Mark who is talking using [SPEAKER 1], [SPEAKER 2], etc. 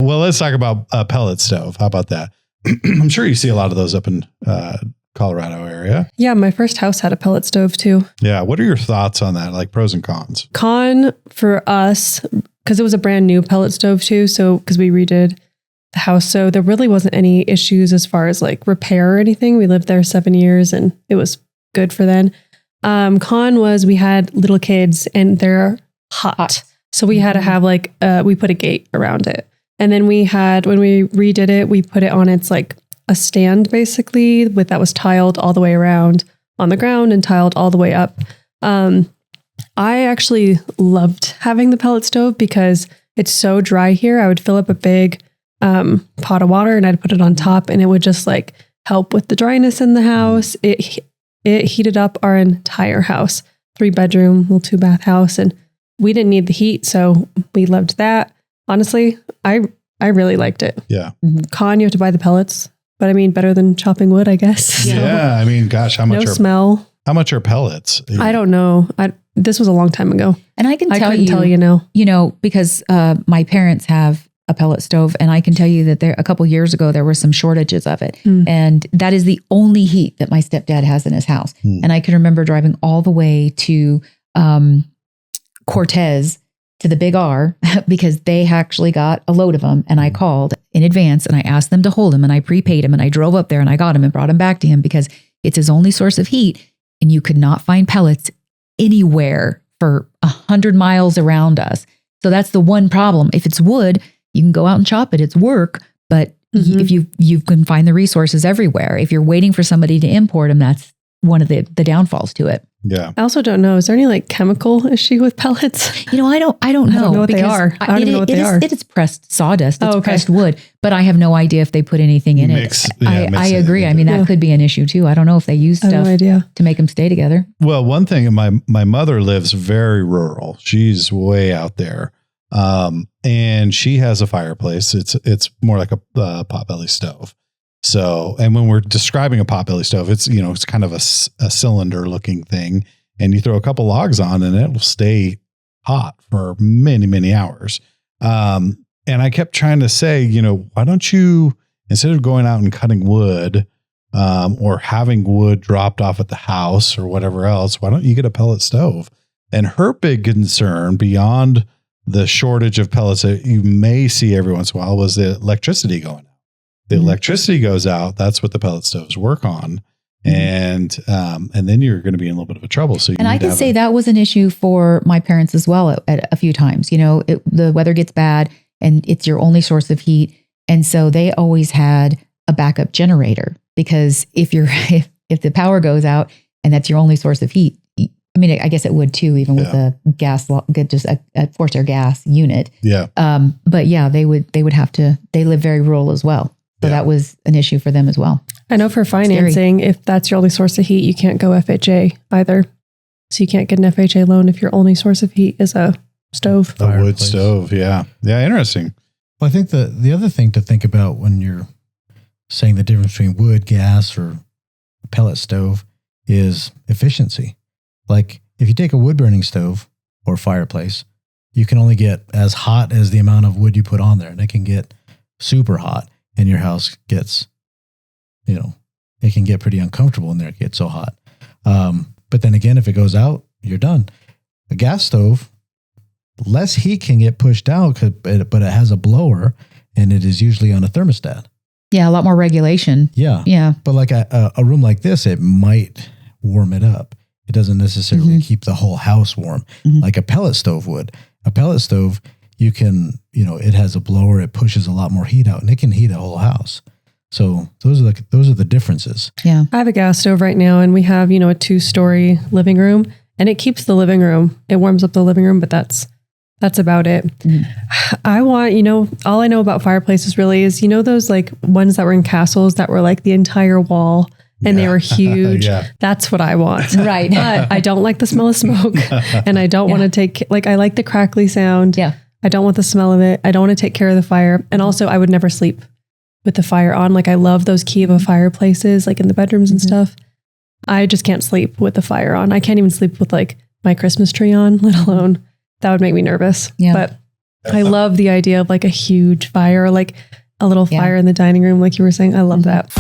[SPEAKER 1] Well, let's talk about a pellet stove. How about that? I'm sure you see a lot of those up in Colorado area.
[SPEAKER 2] Yeah, my first house had a pellet stove too.
[SPEAKER 1] Yeah. What are your thoughts on that? Like pros and cons?
[SPEAKER 2] Con for us, because it was a brand new pellet stove too. So because we redid the house. So there really wasn't any issues as far as like repair or anything. We lived there 7 years and it was good for then. Con was we had little kids and they're hot. So we had to have like, we put a gate around it. And then we had, when we redid it, we put it on its like a stand basically that was tiled all the way around on the ground and tiled all the way up. I actually loved having the pellet stove because it's so dry here. I would fill up a big pot of water and I'd put it on top and it would just like help with the dryness in the house. It heated up our entire house, 3-bedroom, little 2-bath house. And we didn't need the heat. So we loved that. Honestly, I really liked it.
[SPEAKER 1] Yeah.
[SPEAKER 2] Con, you have to buy the pellets, but I mean, better than chopping wood, I guess.
[SPEAKER 1] Yeah. I mean, gosh, how much
[SPEAKER 2] smell.
[SPEAKER 1] How much are pellets?
[SPEAKER 2] I don't know. This was a long time ago.
[SPEAKER 3] And I couldn't tell
[SPEAKER 2] you now,
[SPEAKER 3] because my parents have a pellet stove and I can tell you that a couple years ago, there were some shortages of it. And that is the only heat that my stepdad has in his house. And I can remember driving all the way to Cortez to the Big R because they actually got a load of them. And I called in advance and I asked them to hold them and I prepaid him and I drove up there and I got him and brought him back to him because it's his only source of heat. And you could not find pellets anywhere for 100 miles around us. So that's the one problem. If it's wood, you can go out and chop it. It's work. But if you can find the resources everywhere. If you're waiting for somebody to import them, that's one of the downfalls to it.
[SPEAKER 1] Yeah.
[SPEAKER 2] I also don't know. Is there any like chemical issue with pellets?
[SPEAKER 3] I don't know
[SPEAKER 2] what they are. I don't even know what they are.
[SPEAKER 3] It is pressed sawdust. It's pressed wood, but I have no idea if they put anything in it. I agree. I mean, that could be an issue too. I don't know if they use stuff to make them stay together.
[SPEAKER 1] Well, one thing, my mother lives very rural. She's way out there. And she has a fireplace. It's more like a potbelly stove. So, and when we're describing a potbelly stove, it's, it's kind of a cylinder looking thing and you throw a couple logs on and it will stay hot for many, many hours. And I kept trying to say, why don't you, instead of going out and cutting wood, or having wood dropped off at the house or whatever else, why don't you get a pellet stove? And her big concern beyond the shortage of pellets that you may see every once in a while was the electricity going out. The electricity goes out. That's what the pellet stoves work on. And then you're going to be in a little bit of a trouble. So,
[SPEAKER 3] I can say that was an issue for my parents as well at a few times. The weather gets bad and it's your only source of heat. And so they always had a backup generator because if the power goes out and that's your only source of heat, I mean, I guess it would too, even with a gas, just a forced air gas unit.
[SPEAKER 1] Yeah.
[SPEAKER 3] But yeah, they would have to, they live very rural as well. So that was an issue for them as well.
[SPEAKER 2] I know for financing, if that's your only source of heat, you can't go FHA either. So you can't get an FHA loan if your only source of heat is a stove.
[SPEAKER 1] A wood stove. Yeah. Yeah. Interesting.
[SPEAKER 4] Well, I think the other thing to think about when you're saying the difference between wood, gas, or pellet stove is efficiency. Like if you take a wood burning stove or fireplace, you can only get as hot as the amount of wood you put on there. And it can get super hot. And your house gets, it can get pretty uncomfortable in there. It gets so hot. But then again, if it goes out, you're done. A gas stove, less heat can get pushed out, but it has a blower and it is usually on a thermostat.
[SPEAKER 3] Yeah, a lot more regulation.
[SPEAKER 4] Yeah.
[SPEAKER 3] Yeah.
[SPEAKER 4] But like a room like this, it might warm it up. It doesn't necessarily keep the whole house warm like a pellet stove would. A pellet stove, you can, it has a blower, it pushes a lot more heat out and it can heat a whole house. So those are the differences.
[SPEAKER 3] Yeah.
[SPEAKER 2] I have a gas stove right now and we have, a 2-story living room and it keeps the living room. It warms up the living room, but that's about it. I want, all I know about fireplaces really is, those like ones that were in castles that were like the entire wall and they were huge. That's what I want.
[SPEAKER 3] Right.
[SPEAKER 2] But I don't like the smell of smoke and I don't want to take, I like the crackly sound.
[SPEAKER 3] Yeah.
[SPEAKER 2] I don't want the smell of it. I don't want to take care of the fire. And also I would never sleep with the fire on. Like I love those Kiva fireplaces, like in the bedrooms and stuff. I just can't sleep with the fire on. I can't even sleep with like my Christmas tree on, let alone that would make me nervous.
[SPEAKER 3] Yeah.
[SPEAKER 2] But I love the idea of like a huge fire, like a little fire in the dining room, like you were saying. I love that.